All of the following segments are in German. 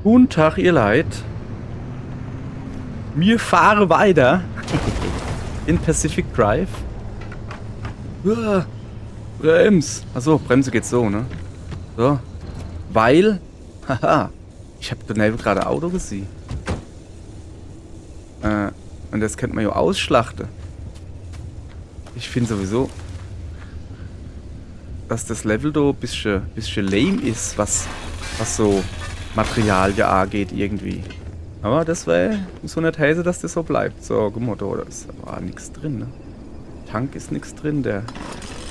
Guten Tag, ihr Leid. Wir fahren weiter in Pacific Drive. Brems. Achso, Bremse geht so, ne? So. Weil, haha, ich habe daneben gerade Auto gesehen. Und das könnte man ja ausschlachten. Ich finde sowieso, dass das Level da ein bisschen lame ist, was so Materialien angeht irgendwie. Aber das wäre so eine These, dass das so bleibt. So, Motto, da ist aber nichts drin, ne? Tank ist nichts drin, kann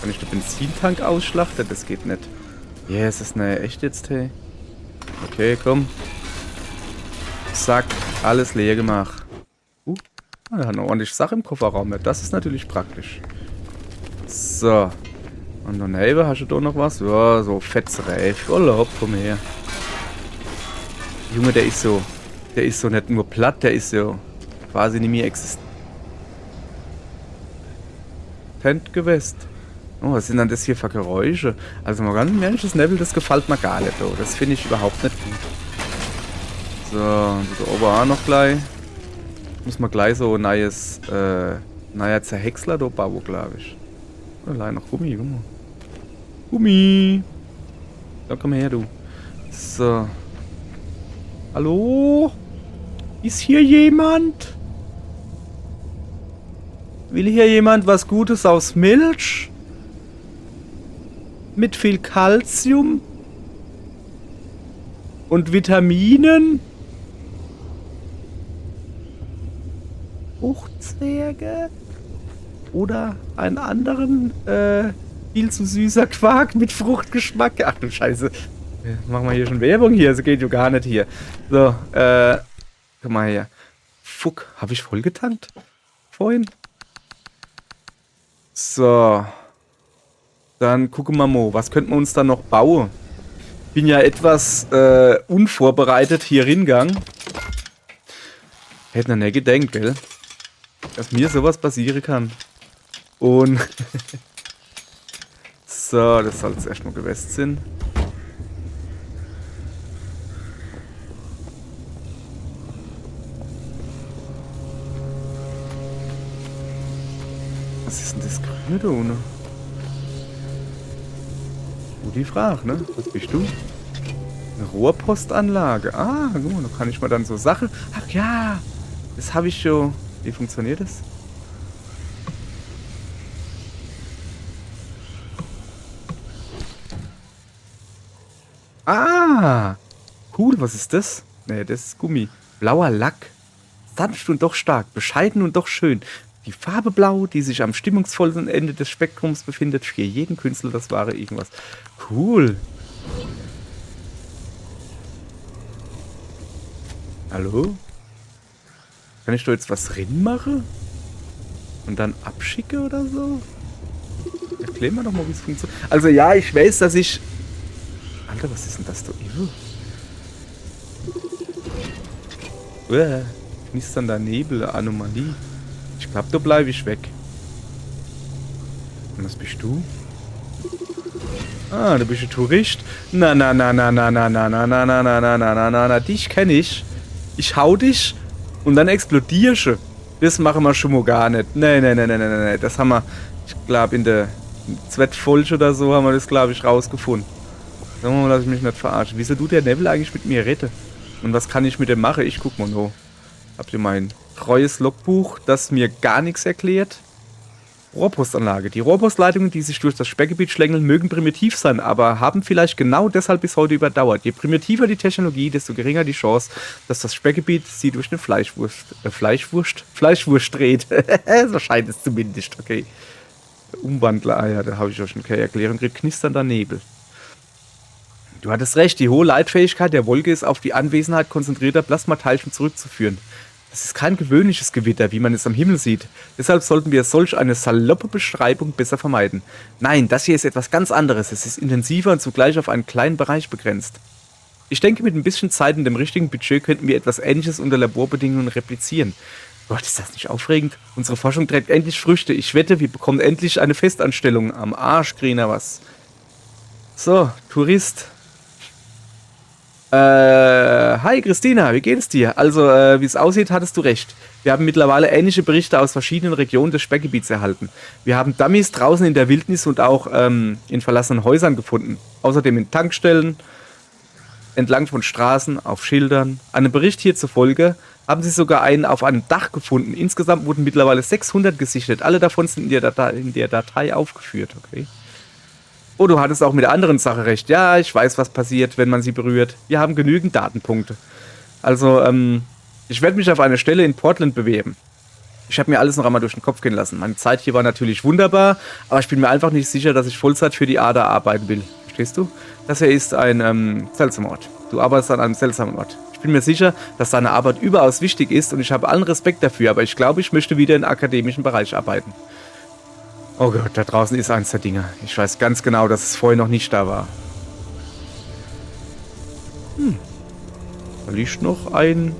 ich den Benzintank ausschlachten? Das geht nicht. Yes, ist ne echt jetzt, hey. Okay, komm. Zack, alles leer gemacht. Da hat eine ordentliche Sache im Kofferraum. Ja, das ist natürlich praktisch. So. Und daneben hast du da noch was? Ja, so Fetzreif. Oh, hopp, komm her. Junge, der ist so nicht nur platt, der ist so quasi nicht mehr existent gewesen. Oh, was sind denn das hier für Geräusche? Also mal ganz ehrlich, das Level, das gefällt mir gar nicht. Oh. Das finde ich überhaupt nicht gut. So, und da oben auch noch gleich. Muss man gleich so ein neuer Zerhäcksler da bauen, glaube ich. Allein noch Gummi, guck mal. Gummi! Da komm her, du. So. Hallo? Ist hier jemand? Will hier jemand was Gutes aus Milch? Mit viel Calcium? Und Vitaminen? Fruchtzwerge? Oder einen anderen, viel zu süßer Quark mit Fruchtgeschmack? Ach du Scheiße. Machen wir hier schon Werbung hier? Das geht ja gar nicht hier. So, komm mal her. Fuck, habe ich voll getankt? Vorhin? So. Dann gucken wir mal, was könnten wir uns dann noch bauen? Bin ja etwas unvorbereitet hier hingegangen. Hätte noch nicht gedacht, gell? Dass mir sowas passieren kann. Und so, das soll jetzt erstmal gewesen sein. Was ist denn das Grüne da unten? Gute Frage, ne? Was bist du? Eine Rohrpostanlage. Ah, guck mal, da kann ich mal dann so Sachen... Ach ja, das habe ich schon... Wie funktioniert das? Ah, cool, was ist das? Ne, das ist Gummi. Blauer Lack. Sanft und doch stark, bescheiden und doch schön. Die Farbe Blau, die sich am stimmungsvollsten Ende des Spektrums befindet, für jeden Künstler das wahre irgendwas. Cool. Hallo? Kann ich da jetzt was drin machen? Und dann abschicke oder so? Erklär mir doch mal, wie es funktioniert. Also ja, ich weiß, dass ich... Alter, was ist denn das da? Knisternder Nebel, Anomalie. Ich glaube, da bleibe ich weg. Und was bist du? Ah, du bist ein Tourist. Na, dich kenne ich. Ich hau dich und dann explodierst du. Das machen wir schon mal gar nicht. Nee. Das haben wir, ich glaube, in der Zweitfolge oder so haben wir das, glaube ich, rausgefunden. Sagen wir mal, lass ich mich nicht verarschen. Wieso tut der Neville eigentlich mit mir retten? Und was kann ich mit dem machen? Ich guck mal noch. Habt ihr mein treues Logbuch, das mir gar nichts erklärt? Rohrpostanlage. Die Rohrpostleitungen, die sich durch das Sperrgebiet schlängeln, mögen primitiv sein, aber haben vielleicht genau deshalb bis heute überdauert. Je primitiver die Technologie, desto geringer die Chance, dass das Sperrgebiet sie durch den Fleischwurst dreht. So scheint es zumindest, okay. Umwandler, ah ja, da habe ich auch schon keine Erklärung gekriegt. Knisternder Nebel. Du hattest recht, die hohe Leitfähigkeit der Wolke ist auf die Anwesenheit konzentrierter Plasmateilchen zurückzuführen. Das ist kein gewöhnliches Gewitter, wie man es am Himmel sieht. Deshalb sollten wir solch eine saloppe Beschreibung besser vermeiden. Nein, das hier ist etwas ganz anderes. Es ist intensiver und zugleich auf einen kleinen Bereich begrenzt. Ich denke, mit ein bisschen Zeit und dem richtigen Budget könnten wir etwas Ähnliches unter Laborbedingungen replizieren. Gott, ist das nicht aufregend? Unsere Forschung trägt endlich Früchte. Ich wette, wir bekommen endlich eine Festanstellung. Am Arsch, Griner, was. So, Tourist. Hi Christina, wie geht es dir? Also, wie es aussieht, hattest du recht. Wir haben mittlerweile ähnliche Berichte aus verschiedenen Regionen des Sperrgebiets erhalten. Wir haben Dummies draußen in der Wildnis und auch in verlassenen Häusern gefunden. Außerdem in Tankstellen, entlang von Straßen, auf Schildern. Einem Bericht hier zufolge haben sie sogar einen auf einem Dach gefunden. Insgesamt wurden mittlerweile 600 gesichtet. Alle davon sind in der Datei aufgeführt. Okay. Oh, du hattest auch mit der anderen Sache recht. Ja, ich weiß, was passiert, wenn man sie berührt. Wir haben genügend Datenpunkte. Also, ich werde mich auf eine Stelle in Portland bewerben. Ich habe mir alles noch einmal durch den Kopf gehen lassen. Meine Zeit hier war natürlich wunderbar, aber ich bin mir einfach nicht sicher, dass ich Vollzeit für die ADA arbeiten will. Verstehst du? Das hier ist ein seltsamer Ort. Du arbeitest an einem seltsamen Ort. Ich bin mir sicher, dass deine Arbeit überaus wichtig ist und ich habe allen Respekt dafür, aber ich glaube, ich möchte wieder im akademischen Bereich arbeiten. Oh Gott, da draußen ist eins der Dinger. Ich weiß ganz genau, dass es vorher noch nicht da war. Da liegt noch ein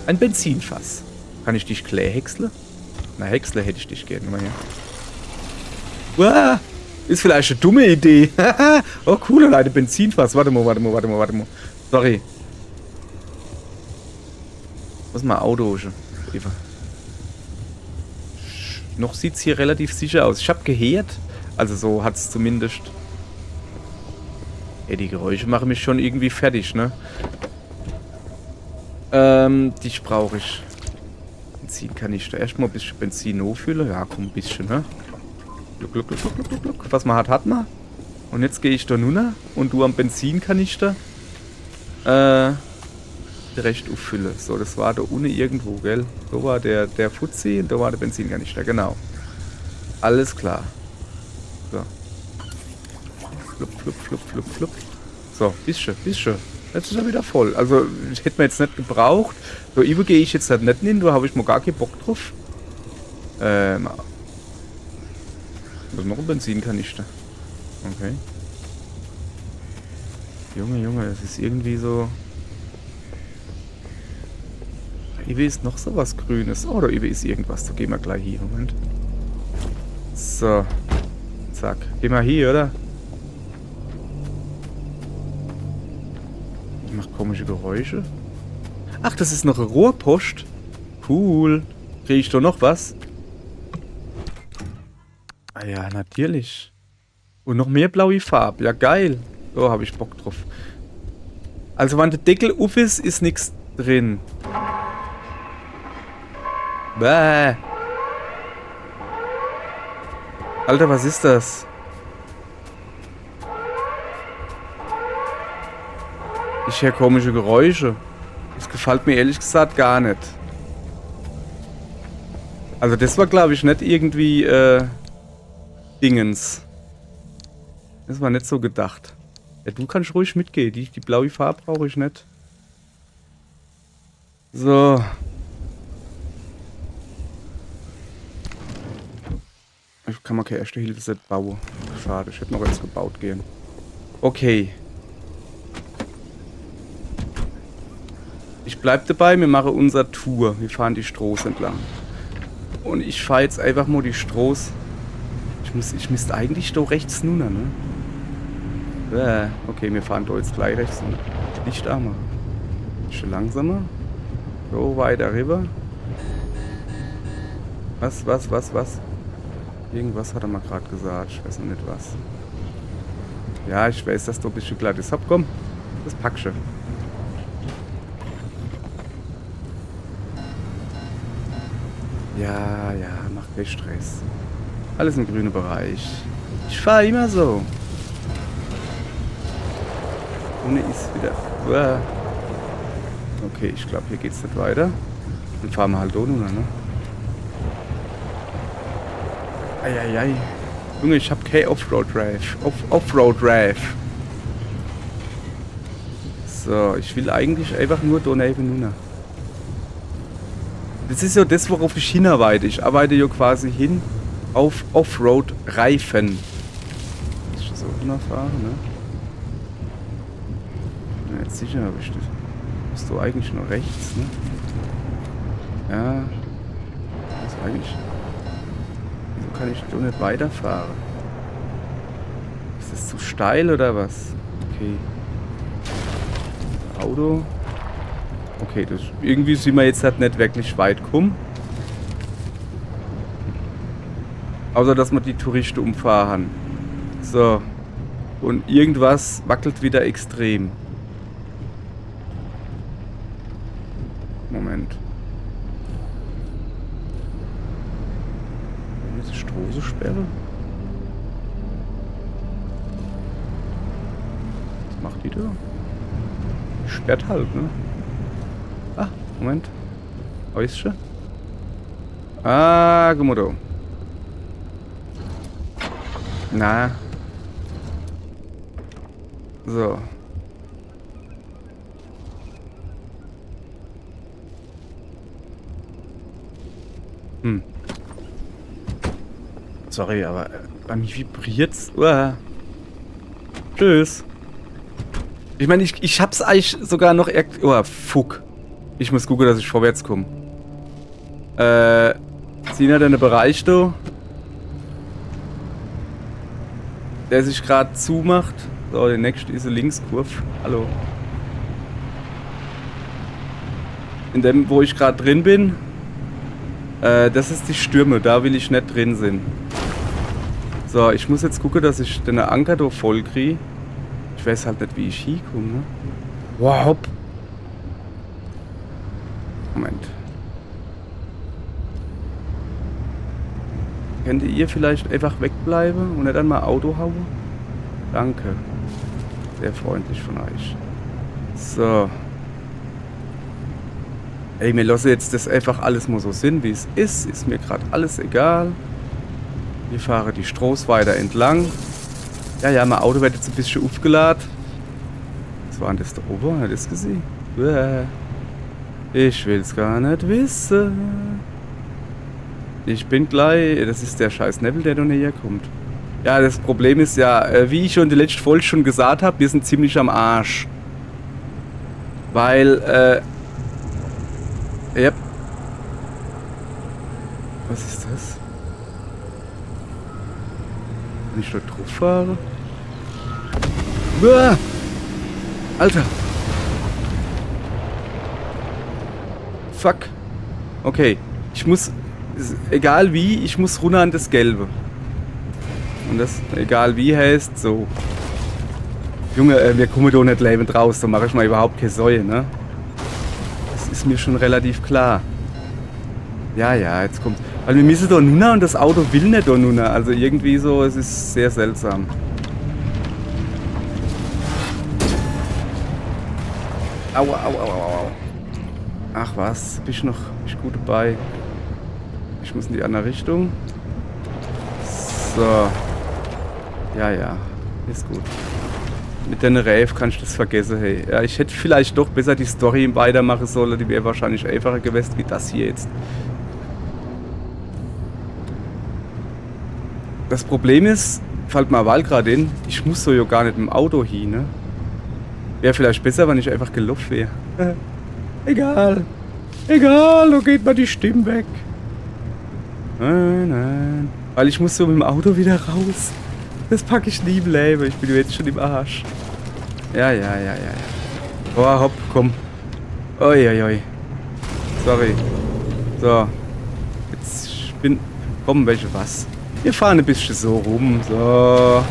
Benzinfass. Kann ich dich Clay häcksle? Na, häcksle hätte ich dich gerne. Mal her. Uah, ist vielleicht eine dumme Idee. Oh, cool, Leute, Benzinfass. Warte mal. Sorry. Was mal Auto. Eva. Noch sieht es hier relativ sicher aus. Ich habe gehört. Also so hat es zumindest. Ja, die Geräusche machen mich schon irgendwie fertig, ne? Dich brauche ich. Benzinkanister. Erstmal ein bisschen Benzin auffüllen. Ja, komm, ein bisschen, ne? Gluck. Was man hat man. Und jetzt gehe ich da nun und du am Benzinkanister recht auffüllen. So, das war da unten irgendwo, gell? So war der Fuzzi und da war der Benzinkanister, genau. Alles klar. So. Flupp. So, bisschen. Jetzt ist er wieder voll. Also, ich hätte mir jetzt nicht gebraucht. So, übergehe ich jetzt halt nicht hin, da habe ich mal gar keinen Bock drauf. Was noch ein Benzinkanister? Okay. Junge, das ist irgendwie so. Da ist noch so was Grünes. Oh, da ist irgendwas. So, gehen wir gleich hier. Moment. So. Zack. Gehen wir hier, oder? Ich mach komische Geräusche. Ach, das ist noch eine Rohrpost. Cool. Kriege ich da noch was? Ah ja, natürlich. Und noch mehr blaue Farbe. Ja, geil. So, habe ich Bock drauf. Also, wenn der Deckel auf ist nichts drin. Bäh. Alter, was ist das? Ich höre komische Geräusche. Das gefällt mir ehrlich gesagt gar nicht. Also das war, glaube ich, nicht irgendwie Dingens. Das war nicht so gedacht. Ja, du kannst ruhig mitgehen. Die blaue Farbe brauche ich nicht. So. Ich kann mal keine erste Hilfe bauen. Schade, ich hätte noch jetzt gebaut gehen. Okay. Ich bleib dabei, wir machen unsere Tour. Wir fahren die Straße entlang. Und ich fahre jetzt einfach mal die Straße. Ich müsste eigentlich da rechts runter, ne? Okay, wir fahren da jetzt gleich rechts runter. Licht anmachen. Bisschen langsamer. So, weiter rüber. Was? Irgendwas hat er mal gerade gesagt. Ich weiß noch nicht was. Ja, ich weiß, dass da ein bisschen glatt ist. Hopp, komm. Das pack schon. Ja, macht keinen Stress. Alles im grünen Bereich. Ich fahre immer so. Ohne ist wieder. Okay, ich glaube, hier geht's nicht weiter. Dann fahren wir halt ohne, ne? Eieiei. Junge, ich habe kein Offroad-Drive. Offroad-Drive. So, ich will eigentlich einfach nur da neben. Das ist ja das, worauf ich hinarbeite. Ich arbeite ja quasi hin auf Offroad-Reifen. Ist das so unerfahren, ne? Na, jetzt sicher habe ich das. Bist du eigentlich nur rechts, ne? Ja. Das ist eigentlich. Wieso kann ich da nicht weiterfahren? Ist das zu steil oder was? Okay. Auto. Okay, das irgendwie sind wir jetzt halt nicht wirklich weit gekommen. Außer, dass wir die Touristen umfahren. So. Und irgendwas wackelt wieder extrem. Moment. Diese Straßensperre? Was macht die da? Die sperrt halt, ne? Ah, Moment. Häuschen. Ah, Gummodo. Na. So. Sorry, aber bei mir vibriert's. Uah. Tschüss. Ich meine, ich hab's eigentlich sogar noch... Oh, fuck. Ich muss gucken, dass ich vorwärts komme. Sina, deine Bereich, du? Der sich gerade zumacht. So, der nächste ist eine Linkskurve. Hallo. In dem, wo ich gerade drin bin. Das ist die Stürme. Da will ich nicht drin sein. So, ich muss jetzt gucken, dass ich den Anker da voll kriege. Ich weiß halt nicht, wie ich hinkomme, ne? Wow. Moment. Könnt ihr vielleicht einfach wegbleiben und nicht einmal Auto hauen? Danke. Sehr freundlich von euch. So. Ey, mir lasse jetzt das einfach alles mal so sind, wie es ist. Ist mir gerade alles egal. Wir fahren die Straße weiter entlang. Ja, mein Auto wird jetzt ein bisschen aufgeladen. Was war denn das da oben? Hat das gesehen? Ich will's gar nicht wissen. Ich bin gleich... Das ist der scheiß Nebel, der da näher kommt. Ja, das Problem ist ja, wie ich schon die letzte Folge schon gesagt habe, wir sind ziemlich am Arsch. Weil, yep. Was ist das? Wenn ich dort drauf fahre? Uah! Alter! Fuck. Okay. Ich muss, egal wie, ich muss runter an das Gelbe. Und das, egal wie, heißt so. Junge, wir kommen da nicht lebend raus, da mache ich mal überhaupt keine Säue, ne? Das ist mir schon relativ klar. Ja, jetzt kommt's. Weil wir müssen da runter und das Auto will nicht da runter. Also irgendwie so, es ist sehr seltsam. Au. Ach was, bin ich gut dabei. Ich muss in die andere Richtung. So. Ja, ist gut. Mit den Rave kann ich das vergessen, hey. Ja, ich hätte vielleicht doch besser die Story weitermachen sollen, die wäre wahrscheinlich einfacher gewesen wie das hier jetzt. Das Problem ist, fällt mir Wahl gerade in, ich muss so ja gar nicht mit dem Auto hin, ne? Wäre vielleicht besser, wenn ich einfach gelaufen wäre. Egal, da geht mal die Stimme weg. Nein. Weil ich muss so mit dem Auto wieder raus. Das packe ich nie im Leben. Ich bin jetzt schon im Arsch. Ja. Oh, hopp, komm. Oi. Sorry. So. Jetzt komm, welche was? Wir fahren ein bisschen so rum. So.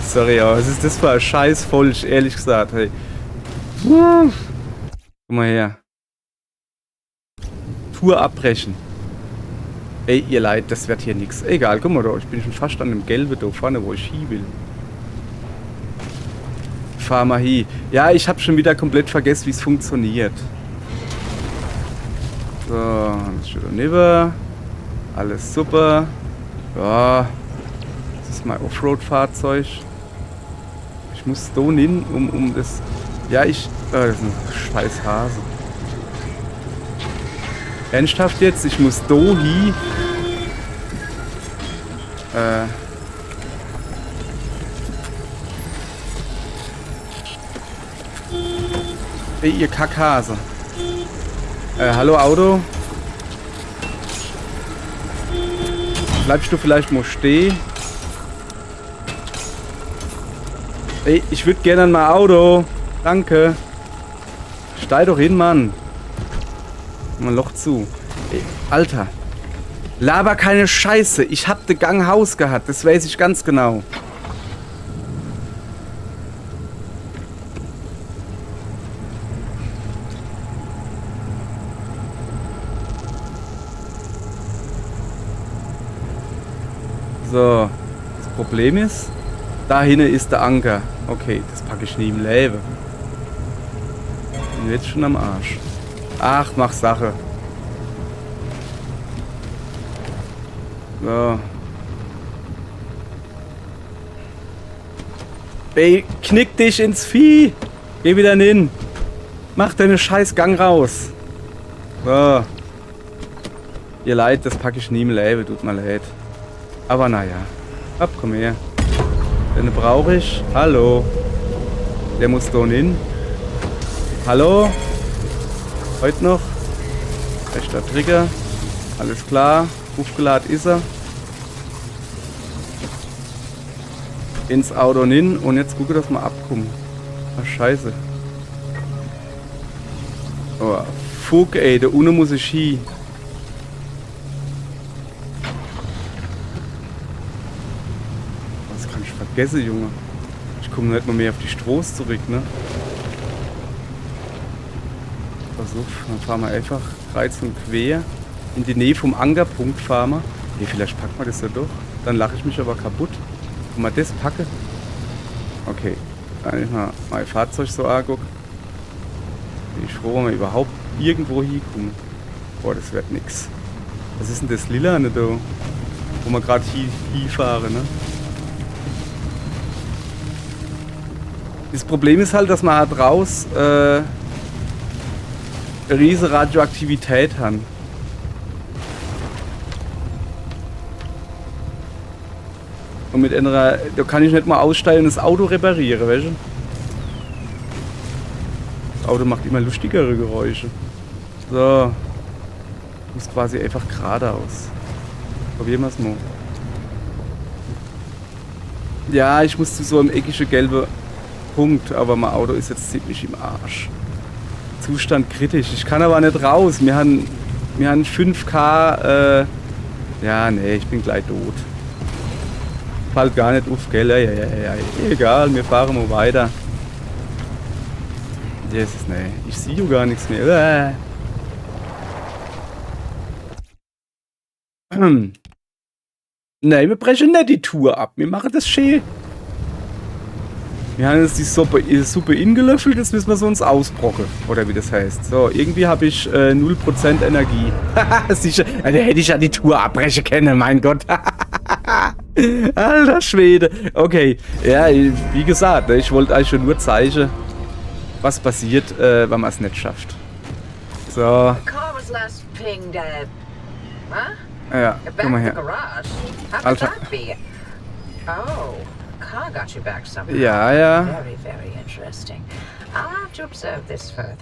Sorry, aber was ist das für ein scheiß Falsch, ehrlich gesagt, hey. Guck mal her. Tour abbrechen. Ey, ihr Leid, das wird hier nix. Egal, guck mal da, ich bin schon fast an dem Gelben da vorne, wo ich hin will. Fahr mal hin. Ja, ich habe schon wieder komplett vergessen, wie es funktioniert. So, das steht daneben. Alles super. Ja. Das ist mein Offroad-Fahrzeug. Ich muss da hin, um das... Ja, das ist ein scheiß Hase. Ernsthaft jetzt? Ich muss da hin. Hey, ihr Kackhase. Hallo Auto. Bleibst du vielleicht mal stehen? Ey, ich würde gerne an mein Auto. Danke. Steig doch hin, Mann. Mal Loch zu. Ey, Alter. Laber keine Scheiße. Ich hab den Gang Haus gehabt. Das weiß ich ganz genau. So. Das Problem ist, da hinten ist der Anker. Okay, das packe ich nie im Leben. Bin jetzt schon am Arsch. Ach, mach Sache. So. Ey, knick dich ins Vieh. Geh wieder hin. Mach deine scheiß Gang raus. So. Ihr Leid, das packe ich nie im Leben. Tut mir leid. Aber naja. Ab, komm her. Den brauche ich. Hallo. Der muss da hin. Hallo. Heute noch. Rechter Trigger. Alles klar. Aufgeladen ist er. Ins Auto hin. Und jetzt gucke, dass wir abkommen. Ach, scheiße. Oh, fuck, ey. Da unten muss ich hin. Was kann ich vergessen, Junge? Ich komme nicht mal mehr auf die Straße zurück, ne? Pass auf, dann fahren wir einfach kreuz und quer in die Nähe vom Ankerpunkt fahren wir. Hey, vielleicht packt man das ja doch. Dann lache ich mich aber kaputt. Wenn man das packe. Okay, dann ich mal mein Fahrzeug so angucken. Bin ich froh, wenn wir überhaupt irgendwo hinkommen. Boah, das wird nix. Was ist denn das Lilane da? Wo wir gerade hinfahren, ne? Das Problem ist halt, dass wir halt raus riesige Radioaktivität haben. Und mit einer, da kann ich nicht mal aussteigen und das Auto reparieren, weißt du? Das Auto macht immer lustigere Geräusche. So. Muss quasi einfach geradeaus. Probieren wir es mal. Ja, ich muss zu so einem eckigen gelben Punkt, aber mein Auto ist jetzt ziemlich im Arsch. Zustand kritisch. Ich kann aber nicht raus. Wir haben 5K. Ja, nee, ich bin gleich tot. Fällt gar nicht auf, gell? Ja. Egal, wir fahren mal weiter. Jesus, nee. Ich sehe gar nichts mehr. Nee, wir brechen nicht die Tour ab. Wir machen das schön. Wir haben jetzt die Suppe ingelöffelt, jetzt müssen wir so uns ausbrocken. Oder wie das heißt. So, irgendwie habe ich 0% Energie. Sicher, da hätte ich ja die Tour abbrechen können, mein Gott. Alter Schwede. Okay, ja, wie gesagt, ich wollte eigentlich schon nur zeigen, was passiert, wenn man es nicht schafft. So. Ja, komm mal her. Alter. Car got you back somehow. Ja. Very, very interesting. I'll have to observe this further.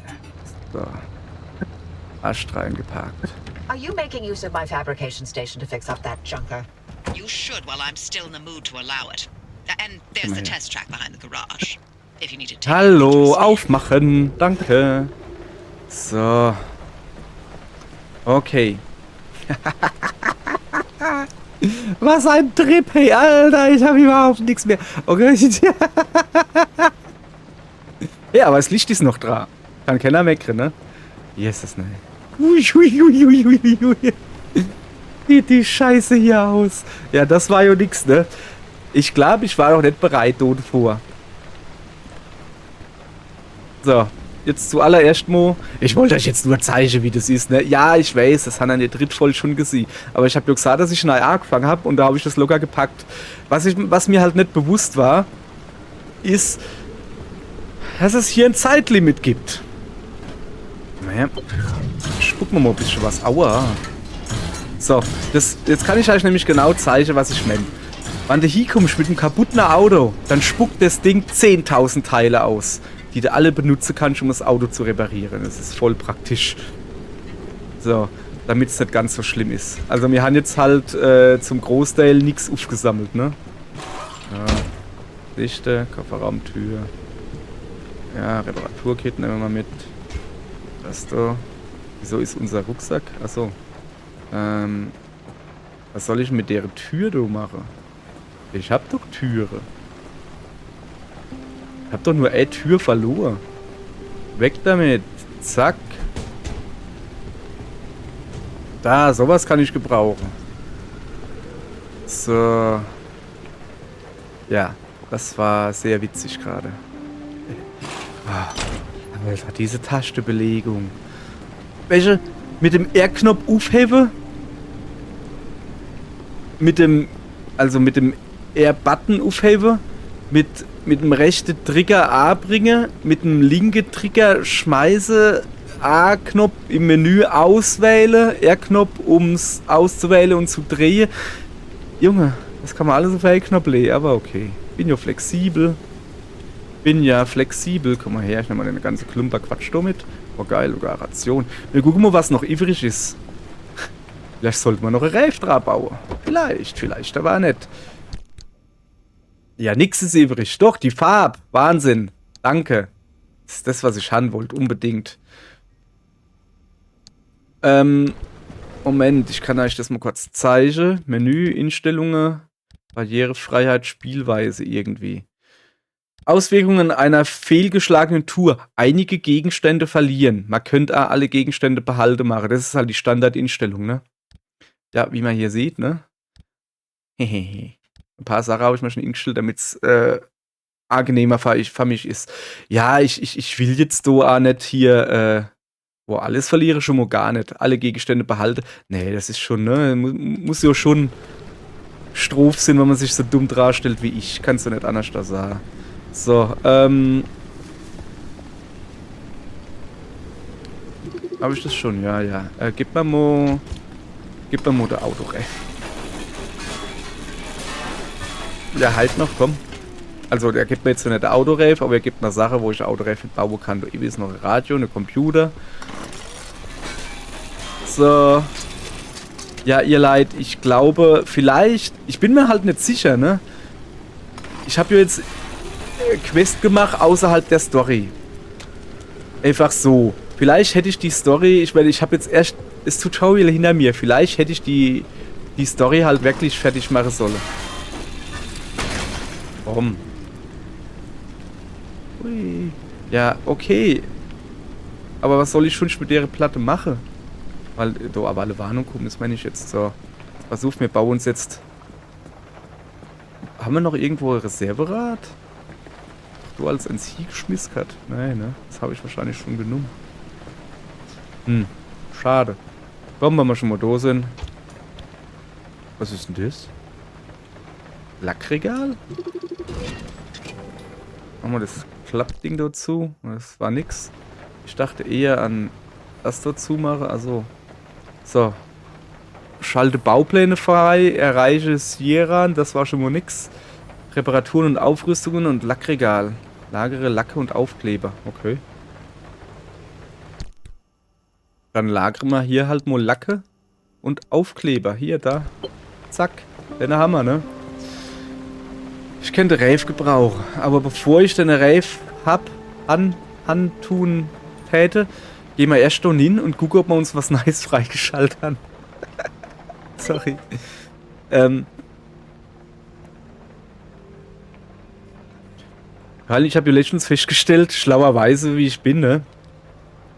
So. Arsch reingeparkt. Are you making use of my fabrication station to fix up that junker? You should while I'm still in the mood to allow it. And there's the test track behind the garage. If you need to take Hallo, aufmachen. Danke. So. Okay. Was ein Trip, hey, Alter, ich habe überhaupt nichts mehr. Okay. Ja, aber das Licht ist noch dran. Kann keiner meckern, ne? Jesus, ne. Sieht die Scheiße hier aus. Ja, das war ja nix, ne? Ich glaube, ich war noch nicht bereit davor. So. Jetzt zuallererst mal, ich wollte euch jetzt nur zeigen, wie das ist, ne? Ja, ich weiß, das haben wir in der Drittfolge schon gesehen. Aber ich habe ja gesagt, dass ich neu angefangen habe und da habe ich das locker gepackt. Was mir halt nicht bewusst war, ist, dass es hier ein Zeitlimit gibt. Naja, spucken wir mal ein bisschen was. Aua. So, jetzt kann ich euch nämlich genau zeigen, was ich meine. Wenn du hier kommst mit einem kaputten Auto, dann spuckt das Ding 10.000 Teile aus, die du alle benutzen kannst, um das Auto zu reparieren. Das ist voll praktisch. So, damit es nicht ganz so schlimm ist. Also wir haben jetzt halt zum Großteil nichts aufgesammelt, ne? Ja. Lichter, Kofferraumtür. Ja, Reparaturkit nehmen wir mal mit. Das da. Wieso ist unser Rucksack? Achso. Was soll ich mit der Tür da machen? Ich hab doch Türe. Ich hab doch nur eine Tür verloren. Weg damit. Zack. Da, sowas kann ich gebrauchen. So. Ja, das war sehr witzig gerade. Alter, diese Tastenbelegung. Welche? Mit dem R-Knopf aufheben? Mit dem R-Button aufheben? Mit dem rechten Trigger A bringen? Mit dem linken Trigger schmeißen? A-Knopf im Menü auswählen? R-Knopf, um es auszuwählen und zu drehen? Junge, das kann man alles auf einen Knopf legen, aber okay. Bin ja flexibel. Komm mal her, ich nehme mal den ganzen Klumper Quatsch damit. Oh geil, sogar Ration. Wir gucken mal, was noch übrig ist. Vielleicht sollte man noch ein Reif dran bauen. Vielleicht, aber nicht. Ja, nix ist übrig. Doch, die Farbe. Wahnsinn. Danke. Das ist das, was ich haben wollte. Unbedingt. Moment, ich kann euch das mal kurz zeigen. Menü, Einstellungen, Barrierefreiheit, Spielweise irgendwie. Auswirkungen einer fehlgeschlagenen Tour. Einige Gegenstände verlieren. Man könnte auch alle Gegenstände behalten machen. Das ist halt die Standardeinstellung, ne? Ja, wie man hier sieht, ne? Hehehe. Ein paar Sachen habe ich mir schon eingestellt, damit es angenehmer für mich ist. Ja, ich will jetzt da auch nicht hier, alles verliere schon mal gar nicht. Alle Gegenstände behalte. Nee, das ist schon, ne? Muss ja schon Stroph sein, wenn man sich so dumm darstellt wie ich. Kannst du nicht anders da sagen. So, habe ich das schon? Ja. Gib mir mal das Auto rein. Ja, halt noch, komm. Also, der gibt mir jetzt nicht ein Autoreif, aber er gibt eine Sache, wo ich ein Autoreif bauen kann. Da ist noch ein Radio, ein Computer. So. Ja, ihr Leid, ich glaube, vielleicht... Ich bin mir halt nicht sicher, ne? Ich habe ja jetzt Quest gemacht außerhalb der Story. Einfach so. Vielleicht hätte ich die Story... Ich habe jetzt erst das Tutorial hinter mir. Vielleicht hätte ich die Story halt wirklich fertig machen sollen. Warum? Ui. Ja, okay. Aber was soll ich schon mit der Platte machen? Weil da aber alle Warnung kommen, das meine ich jetzt so. Versuch, wir bauen uns jetzt. Haben wir noch irgendwo ein Reserverad? Du als ein Sieg geschmissen hat. Nein, ne? Das habe ich wahrscheinlich schon genommen. Schade. Kommen wir mal schon mal da sind. Was ist denn das? Lackregal? Machen wir das Klappding dazu. Das war nix. Ich dachte eher an das dazu mache. Also. So. Schalte Baupläne frei. Erreiche Sierran. Das war schon mal nix. Reparaturen und Aufrüstungen und Lackregal. Lagere Lacke und Aufkleber. Okay. Dann lagern wir hier halt mal Lacke und Aufkleber. Hier, da. Zack. Den Hammer, ne? Ich könnte Reif gebrauchen. Aber bevor ich den Reif antun täte, gehen wir erst hin und gucken, ob wir uns was Neues freigeschaltet haben. Sorry. Weil ich habe ja letztens festgestellt, schlauerweise wie ich bin, ne?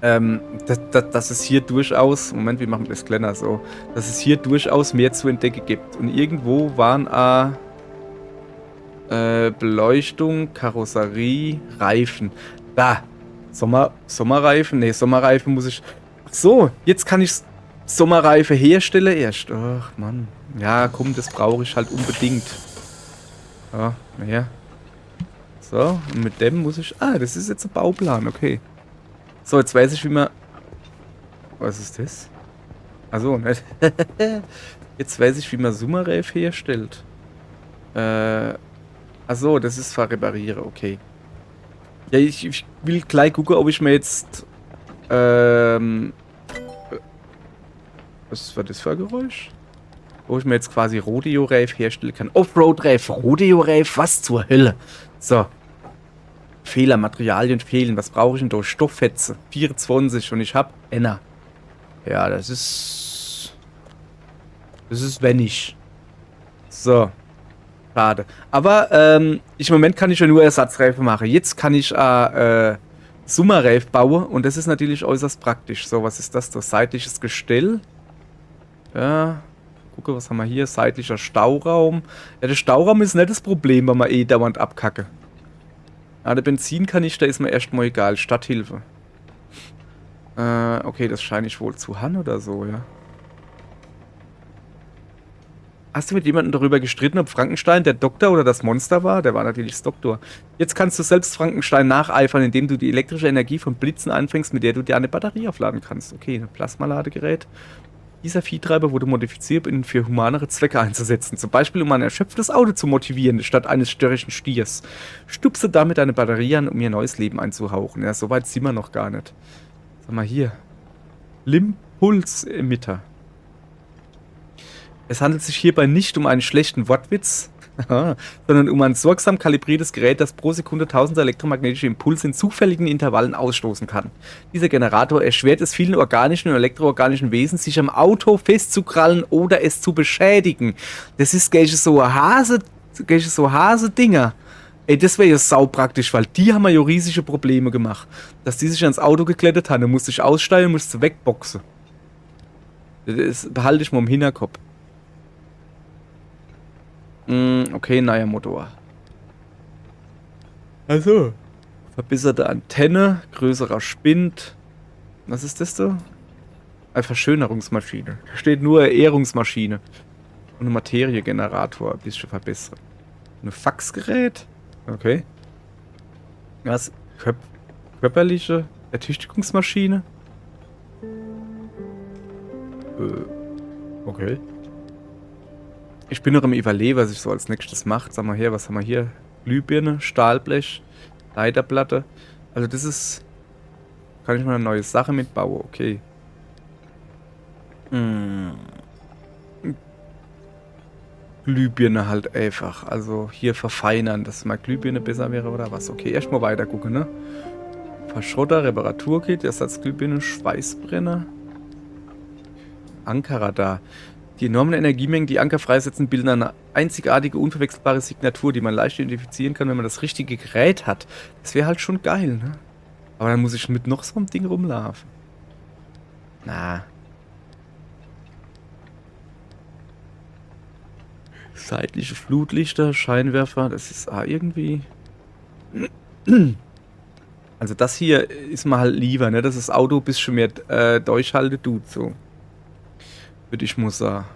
Dass es hier durchaus, Moment, wie machen wir das kleiner so, dass es hier durchaus mehr zu entdecken gibt. Und irgendwo waren Beleuchtung, Karosserie, Reifen. Da! Sommerreifen? Ne, Sommerreifen muss ich... Ach so, jetzt kann ich Sommerreifen herstellen erst. Ach, Mann. Ja, komm, das brauche ich halt unbedingt. Ja, mehr. So, und mit dem muss ich... Ah, das ist jetzt ein Bauplan, okay. So, jetzt weiß ich, wie man... Was ist das? Achso, nicht. Jetzt weiß ich, wie man Sommerreif herstellt. Achso, das ist für Reparieren, okay. Ja, ich will gleich gucken, ob ich mir jetzt... Was war das für ein Geräusch? wo ich mir jetzt quasi Rodeo-Reif herstellen kann. Offroad-Reif, Rodeo-Reif, was zur Hölle? So. Fehler, Materialien fehlen. Was brauche ich denn da? Stofffetze, 24 und ich habe Enna. Ja, das ist wenig. So. Schade. Aber im Moment kann ich ja nur Ersatzreifen machen. Jetzt kann ich Summerreif bauen und das ist natürlich äußerst praktisch. So, was ist das da? Seitliches Gestell. Ja. Gucke, was haben wir hier? Seitlicher Stauraum. Ja, der Stauraum ist nicht das Problem, weil man dauernd abkacke. Ah, der Benzinkanister ist mir erstmal egal. Stadthilfe. Okay, das scheine ich wohl zu haben oder so, ja. Hast du mit jemandem darüber gestritten, ob Frankenstein der Doktor oder das Monster war? Der war natürlich das Doktor. Jetzt kannst du selbst Frankenstein nacheifern, indem du die elektrische Energie von Blitzen anfängst, mit der du dir eine Batterie aufladen kannst. Okay, ein Plasmaladegerät. Dieser Viehtreiber wurde modifiziert, um ihn für humanere Zwecke einzusetzen. Zum Beispiel, um ein erschöpftes Auto zu motivieren, statt eines störrischen Stiers. Stupse damit eine Batterie an, um ihr neues Leben einzuhauchen. Ja, so weit sind wir noch gar nicht. Sag mal hier. Limpulsemitter. Es handelt sich hierbei nicht um einen schlechten Wortwitz, sondern um ein sorgsam kalibriertes Gerät, das pro Sekunde tausende elektromagnetische Impulse in zufälligen Intervallen ausstoßen kann. Dieser Generator erschwert es vielen organischen und elektroorganischen Wesen, sich am Auto festzukrallen oder es zu beschädigen. Das ist so Hase-Dinger. Ey, das wäre ja saupraktisch, weil die haben ja riesige Probleme gemacht. Dass die sich ans Auto geklettert haben, dann musste ich aussteigen und musste wegboxen. Das behalte ich mal im Hinterkopf. Okay, neuer Motor. Also, verbesserte Antenne, größerer Spind. Was ist das da? Eine Verschönerungsmaschine. Da steht nur Ehrungsmaschine. Und ein Materiegenerator, ein bisschen verbessert. Ein Faxgerät. Okay. Was? Körperliche Ertüchtigungsmaschine. Okay. Ich bin noch im Überlegen, was ich so als nächstes mache. Sag mal her, was haben wir hier? Glühbirne, Stahlblech, Leiterplatte. Also das ist... Kann ich mal eine neue Sache mitbauen? Okay. Glühbirne halt einfach. Also hier verfeinern, dass mal Glühbirne besser wäre oder was. Okay, erstmal weiter gucken, ne? Verschrotter, Reparaturkit, Ersatzglühbirne, Schweißbrenner. Ankerradar. Die enormen Energiemengen, die Anker freisetzen, bilden eine einzigartige, unverwechselbare Signatur, die man leicht identifizieren kann, wenn man das richtige Gerät hat. Das wäre halt schon geil, ne? Aber dann muss ich mit noch so einem Ding rumlaufen. Na. Seitliche Flutlichter, Scheinwerfer, das ist irgendwie... Also das hier ist mir halt lieber, ne? Dass das Auto ein bisschen mehr durchhalten tut, so. Würde ich muss sagen.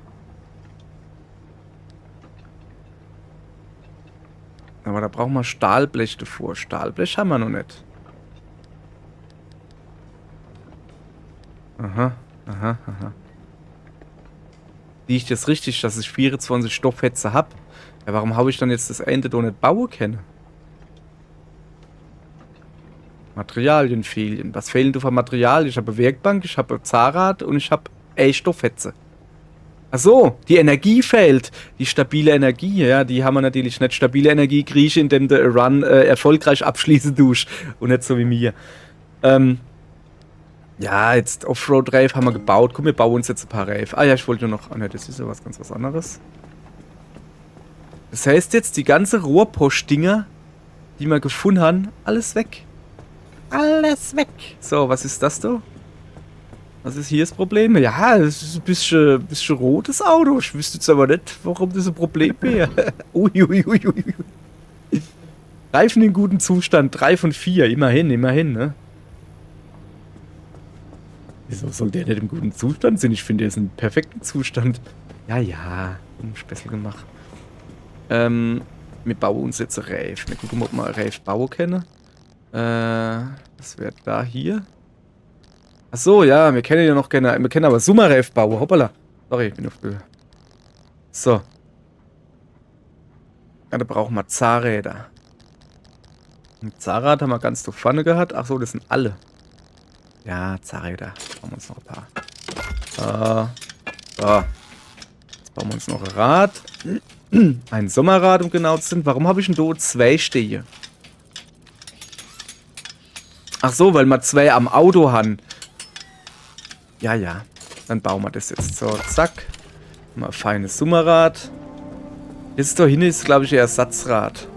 Aber da brauchen wir Stahlblech davor. Stahlblech haben wir noch nicht. Aha, aha, aha. Sehe ich das richtig, dass ich 24 Stofffetze habe? Ja, warum habe ich dann jetzt das Ende da nicht bauen können? Materialien fehlen. Was fehlen du für Material? Ich habe eine Werkbank, ich habe ein Zahnrad und ich habe Stofffetze. Achso, die Energie fehlt. Die stabile Energie, ja, die haben wir natürlich nicht. Stabile Energie kriege ich, indem der Run erfolgreich abschließen tust. Und nicht so wie mir. Ja, jetzt Offroad-Reif haben wir gebaut. Komm, wir bauen uns jetzt ein paar Reif. Ah ja, ich wollte nur noch... Ah ne, das ist ja was anderes. Das heißt jetzt, die ganze Rohrpost-Dinger, die wir gefunden haben, alles weg. Alles weg. So, was ist das da? Was ist hier das Problem? Ja, es ist ein bisschen rotes Auto. Ich wüsste jetzt aber nicht, warum das ein Problem wäre. Uiuiuiui. Reifen in gutem Zustand. 3 von 4. Immerhin, ne? Wieso soll der nicht im guten Zustand sein? Ich finde, der ist im perfekten Zustand. Ja. Spessel gemacht. Wir bauen uns jetzt ein Reif. Wir gucken, ob wir ein Reif bauen können. Das wäre da hier. Achso, ja, wir kennen ja noch keine. Wir kennen aber Summerreif bauen. Hoppala. Sorry, ich bin auf Höhe. So. Ja, da brauchen wir Zahnräder. Ein Zahnrad haben wir ganz zur Pfanne gehabt. Achso, das sind alle. Ja, Zahnräder. Brauchen wir uns noch ein paar. So. Jetzt Bauen wir uns noch ein Rad. Ein Sommerrad, um genau zu sein. Warum habe ich denn da 2 stehen? Ach so, weil wir 2 am Auto haben. Ja, ja. Dann bauen wir das jetzt. So, zack. Mal ein feines Sommerrad. Jetzt da hinten ist, glaube ich, ein Ersatzrad.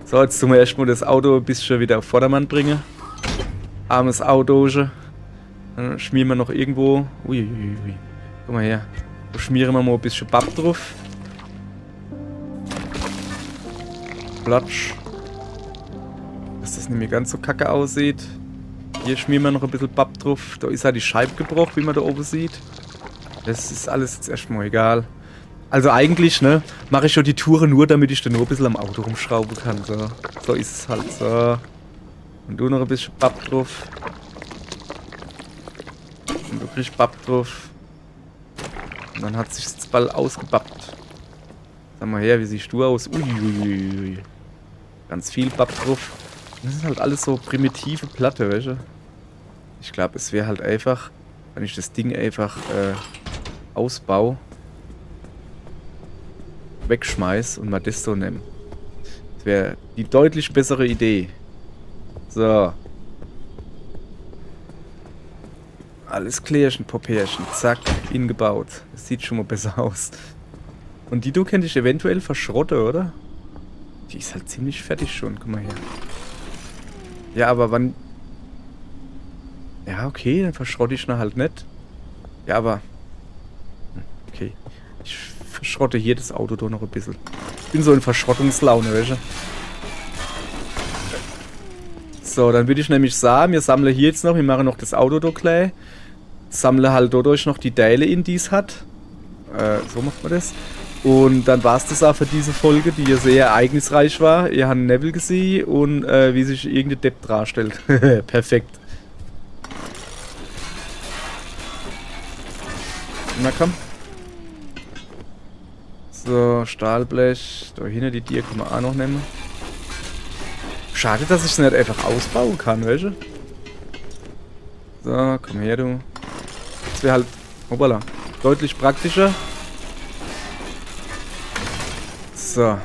So, jetzt tun wir erstmal das Auto ein bisschen wieder auf Vordermann bringen. Armes Autoche. Dann schmieren wir noch irgendwo. Uiuiui. Guck mal her. Da schmieren wir mal ein bisschen Papp drauf. Platsch. Dass das nicht mehr ganz so kacke aussieht. Hier schmieren wir noch ein bisschen Papp drauf. Da ist halt die Scheibe gebrochen, wie man da oben sieht. Das ist alles jetzt erstmal egal. Also eigentlich, ne, mache ich schon die Touren nur, damit ich da nur ein bisschen am Auto rumschrauben kann. So ist es halt. So. Und du noch ein bisschen Papp drauf. Und du kriegst Papp drauf. Und dann hat sich jetzt bald ausgebappt. Sag mal her, wie siehst du aus? Uiuiui. Ganz viel Papp drauf. Das ist halt alles so primitive Platte, weißt du? Ich glaube, es wäre halt einfach, wenn ich das Ding einfach ausbaue, wegschmeiß und mal das so nehme. Das wäre die deutlich bessere Idee. So. Alles klärchen, Popärchen. Zack, ingebaut. Das sieht schon mal besser aus. Und die könnte ich eventuell verschrotten, oder? Die ist halt ziemlich fertig schon. Guck mal her. Ja, aber wann... Ja, okay, dann verschrotte ich ihn halt nicht. Ja, aber... Okay. Ich verschrotte hier das Auto doch noch ein bisschen. Ich bin so in Verschrottungslaune, weißt du? So, dann würde ich nämlich sagen, wir sammeln hier jetzt noch, wir machen noch das Auto da gleich. Sammle halt dadurch noch die Teile in, die es hat. So macht man das. Und dann war es das auch für diese Folge, die ja sehr ereignisreich war. Ihr habt Neville gesehen und wie sich irgendein Depp darstellt. Perfekt. Na komm. So, Stahlblech. Da hinten die Tiere können wir auch noch nehmen. Schade, dass ich es nicht einfach ausbauen kann, weißt du? So, komm her, du. Das wäre halt, hoppala, deutlich praktischer. So. War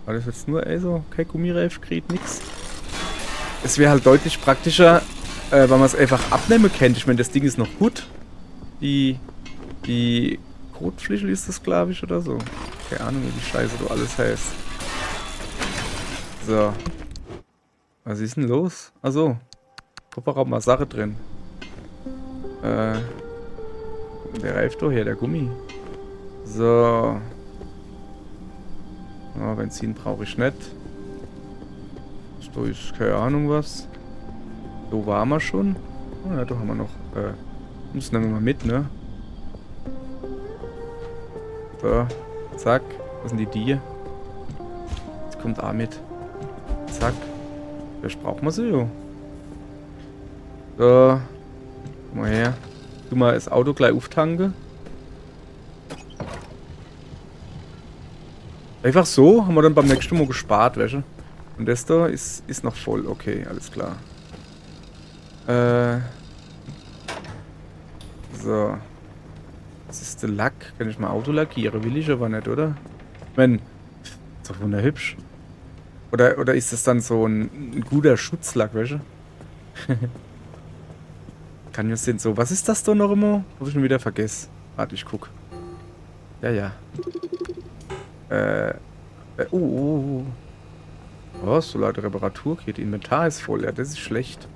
das jetzt nur, so, kein Gummireif kriegt nix. Es wäre halt deutlich praktischer, weil man es einfach abnehmen könnte. Ich meine, das Ding ist noch gut. Die Kotflischel ist das, glaube ich, oder so. Keine Ahnung, wie die Scheiße du alles heißt. So. Was ist denn los? Achso. Kofferraum mal Sache drin. Der reift doch hier, der Gummi. So. Ja, Benzin brauche ich nicht. Da ist keine Ahnung was. So waren wir schon. Oh, ja, da haben wir noch. Das nehmen wir mal mit, ne? So. Zack. Was sind die? Jetzt kommt auch mit. Zack. Vielleicht brauchen wir sie, jo. So. Komm mal her. Tu mal das Auto gleich auftanken. Einfach so haben wir dann beim nächsten Mal gespart, weißt du? Und das da ist noch voll. Okay, alles klar. So. Das ist der Lack. Kann ich mal Auto lackieren? Will ich aber nicht, oder? Ich meine, ist doch wunderhübsch. Oder ist das dann so ein guter Schutzlack, weißt du? Kann ja sein. So, was ist das da noch immer? Hab ich schon wieder vergessen. Warte, ich guck. Ja. Was? So Leute, Reparaturkit. Inventar ist voll. Ja, das ist schlecht.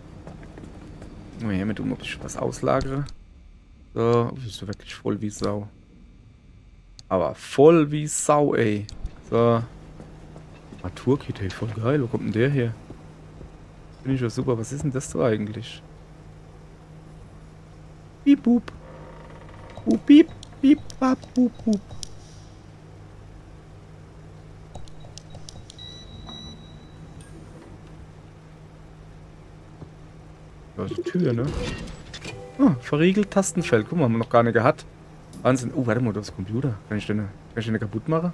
Mal her mit ob ich was auslagere. So, das ist wirklich voll wie Sau. Aber voll wie Sau, ey. So. Reparaturkit, ey, voll geil. Wo kommt denn der her? Finde ich ja super. Was ist denn das so eigentlich? Piep, boop. Boop, piep, piep, bap, boop, boop. Das ist die Tür, ne? Oh, verriegelt Tastenfeld. Guck mal, haben wir noch gar nicht gehabt. Wahnsinn. Oh, warte mal, das ist Computer. Kann ich den kaputt machen?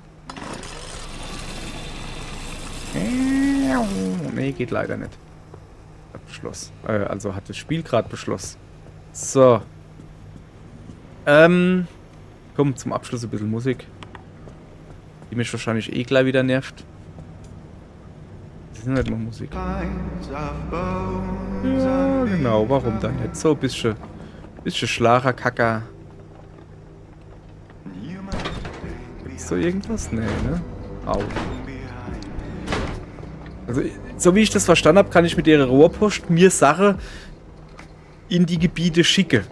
Nee, geht leider nicht. Hat beschlossen. Also hat das Spiel gerade beschlossen. So. Komm, zum Abschluss ein bisschen Musik. Die mich wahrscheinlich eh gleich wieder nervt. Das ist nicht mal Musik. Ja, genau, warum dann nicht? So ein bisschen Schlagerkacker. Gibt's so irgendwas? Nee, ne? Au. Also, so wie ich das verstanden habe, kann ich mit ihrer Rohrpost mir Sachen in die Gebiete schicken.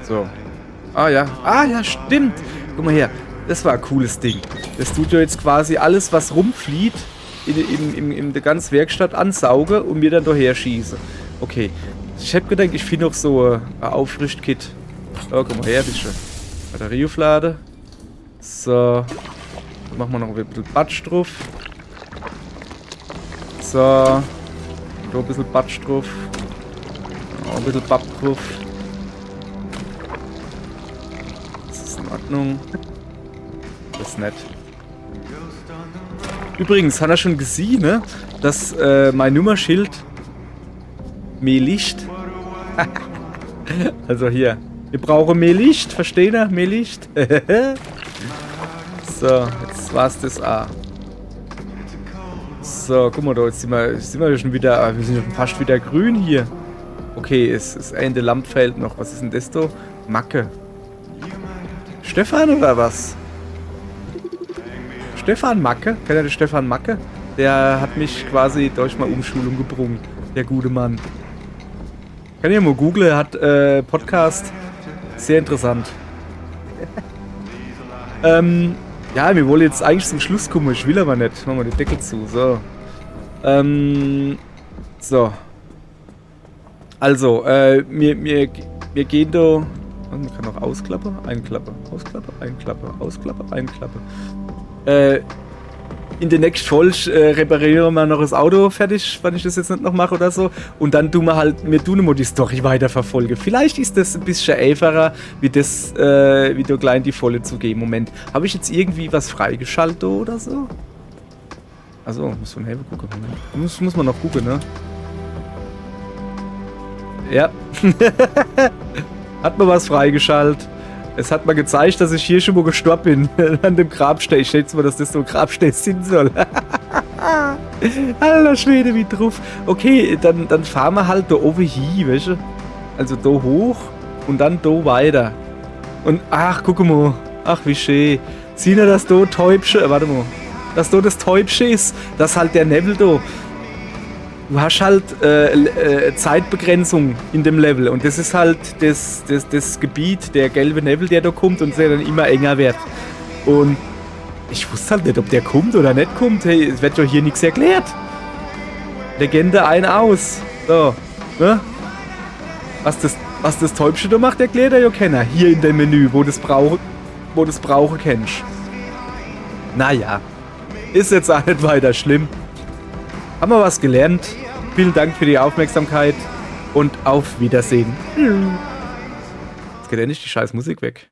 So. Ah ja. Ah ja, stimmt. Guck mal her. Das war ein cooles Ding. Das tut ja jetzt quasi alles, was rumflieht, in der ganzen Werkstatt ansauge und mir dann daher schieße. Okay. Ich hab gedacht, ich finde noch so ein Aufrichtkit. Oh, guck mal her, bisschen. Batterie aufladen. So. Dann machen wir noch ein bisschen Batsch drauf. So. Da ein bisschen Batsch drauf. Auch ein bisschen Bapp drauf. In Ordnung. Das ist nett. Übrigens, hat er schon gesehen, ne? Dass mein Nummerschild mehr Licht. Also hier. Wir brauchen mehr Licht, versteht ihr? Mehr Licht. So, jetzt war's das A. So, guck mal da, jetzt sind wir schon wieder. Wir sind schon fast wieder grün hier. Okay, es ist Ende Lampfeld noch. Was ist denn das da? Macke. Stefan oder was? Stefan Macke? Kennt ihr den Stefan Macke? Der hat mich quasi durch mal Umschulung gebrungen. Der gute Mann. Kann ich mal googeln, er hat Podcast. Sehr interessant. Ja, wir wollen jetzt eigentlich zum Schluss kommen. Ich will aber nicht. Machen wir den Deckel zu. So. So. Also, wir gehen da. Man kann auch Ausklappe, Einklappe, Ausklappe, Einklappe, Ausklappe, Einklappe. In der nächsten Folge reparieren wir noch das Auto fertig, wenn ich das jetzt nicht noch mache oder so. Und dann tun wir halt, die Story weiterverfolgen. Vielleicht ist das ein bisschen einfacher, wie das, wie da klein die Volle zu geben. Moment, habe ich jetzt irgendwie was freigeschaltet oder so? Also, muss man helfen gucken. Muss man noch gucken, ne? Ja. Hat man was freigeschaltet. Es hat mal gezeigt, dass ich hier schon mal gestorben bin. An dem Grabstein. Ich schätze mal, dass das so ein Grabstein sein soll. Alter Schwede, wie drauf. Okay, dann fahren wir halt da oben hin, weißt du? Also da hoch und dann da weiter. Und ach, guck mal. Ach, wie schön. Sieh nur, dass da Täubchen. Warte mal. Dass da das Täubchen ist. Das halt der Level da. Du hast halt Zeitbegrenzung in dem Level und das ist halt das Gebiet, der gelbe Nebel, der da kommt und der dann immer enger wird. Und ich wusste halt nicht, ob der kommt oder nicht kommt. Hey, es wird doch hier nichts erklärt. Legende ein aus. So, ne? Was das Täubchen da macht, erklärt er ja keiner. Hier in dem Menü, wo das Brauchen kennst. Naja, ist jetzt auch nicht weiter schlimm. Haben wir was gelernt. Vielen Dank für die Aufmerksamkeit und auf Wiedersehen. Jetzt geht endlich die scheiß Musik weg.